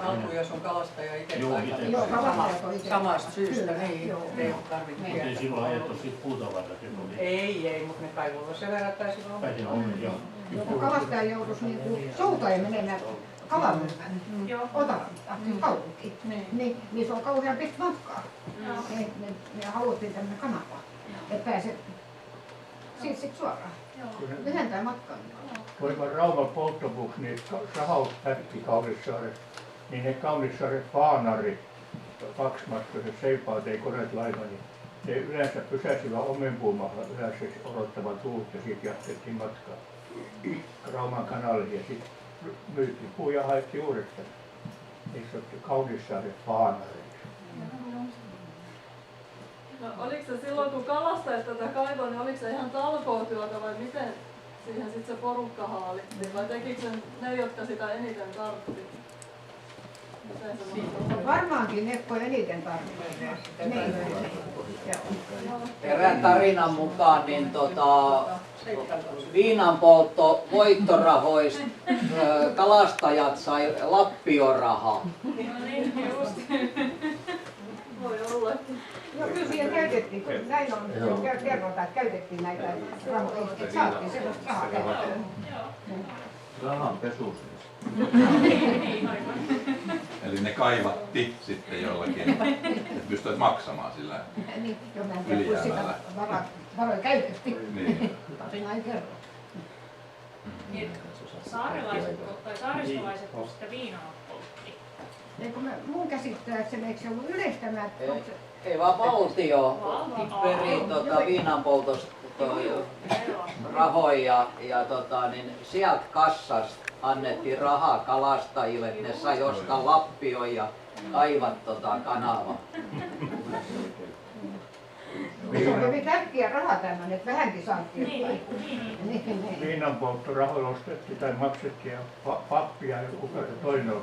alkuun, jos on kalastaja itse Joo, paikalla. Samasta syystä, niin. Ei tarvitse Ei tietää. silloin ajettu sit puutavaraa. Ei, mutta ne kaivolla se verrattaisi vaan. Päin on, joo. Kun kalastaja joutuisi soutaen menemään kalamyymään Otarantaan, kaupunkiin, niin se on kauhean pitkä matkaa. Me haluttiin tämmöinen kanava, että pääsee siitä sit suoraan. Lyhentää matkaa. Voiko Rauman polttopuksi niitä sahauspätki Kaunissaaressa, niin ne Kaunissaaren faanarit, kaksimatkoiset seipaat, ei koneet laiva, niin ne yleensä pysäsivät omenpuumalla yleensä odottavan tuulta ja siitä jatkettiin matkaa Rauman kanaliin ja sitten myytiin puu ja haettiin uudestaan. Niissä otti Kaunissaaren faanarit. No, oliko se silloin kun kalastajat tätä kaivoi, niin oliko se ihan talkootyötä vai miten siihen sitten se porukka haalittiin? Vai tekikö sen ne, jotka sitä eniten tarvitsi? Varmaankin ne, kun eniten tarvitsee. Erään tarinan mukaan niin viinanpoltto voittorahoista kalastajat sai lappiorahaa. No niin, just. Voi ollakin. Joo, kyllä siihen käytettiin, kun näin on, kerrotaan, että käytettiin näitä rahoja, että saatiin sellaista rahaa käyttöön. Rahan pesu siis. Eli ne kaivatti sitten jollakin, että pystyivät maksamaan sillä Niin, jo mä en tiedä, kun sitä varoja käytettiin. niin. Tarina ei kerro. Saarelaiset tai saaristolaiset sitä viinaa poltti. Eikö mun käsittääkseni, eikö se ollut yleistämään? Ei vaan valtio peri viinanpoltosta rahoja ja niin sieltä kassasta annettiin rahaa kalastajille, että ne sai ostaa lappioon ja kaivat kanavaa. Se on hyvin tärkeä raha tämmöinen, että vähänkin saatiin. Viinanpolttorahoilla ostettiin tai maksettiin ja pappia ja kuka se toinen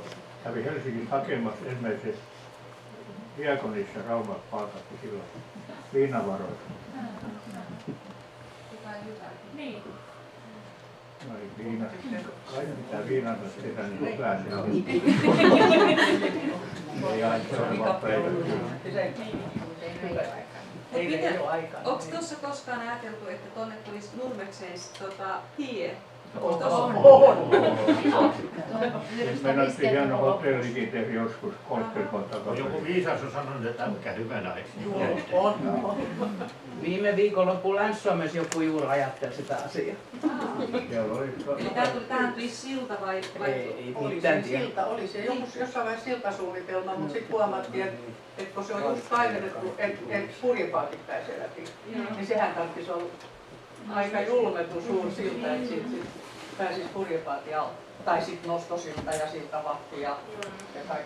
kävi Helsingissä hakemassa ensimmäisessä Diakonissa Rauman palkatti silloin viinavaroista. Niin. No ei viina, kaikki mitä viinasta tehdään niin hyvää se on. Ei aina se on vaan Onko tuossa koskaan ajateltu, että tuonne tulisi Nurmekseen hie? Meillä on hieno hotellikin tehty joskus 30 vuotta takaisin. Joku viisas on sanonut, että älkää hyvänä eikö? Viime viikonloppuun Länsi-Suomessa joku juuri ajatteli sitä asiaa. Eli tähän tulisi silta vai? Ei Oli se silta, oli se jossain vaiheessa siltasuunnitelma, mutta sitten huomattiin, että kun se on just kaivennettu, että purjepaatit pääsee läpi, niin sehän tarvitsisi olla aika julmettu suuri silta, että siitä pääsisi purjepaatin alle. Tai sitten nostosilta ja siltavahti ja kaikki.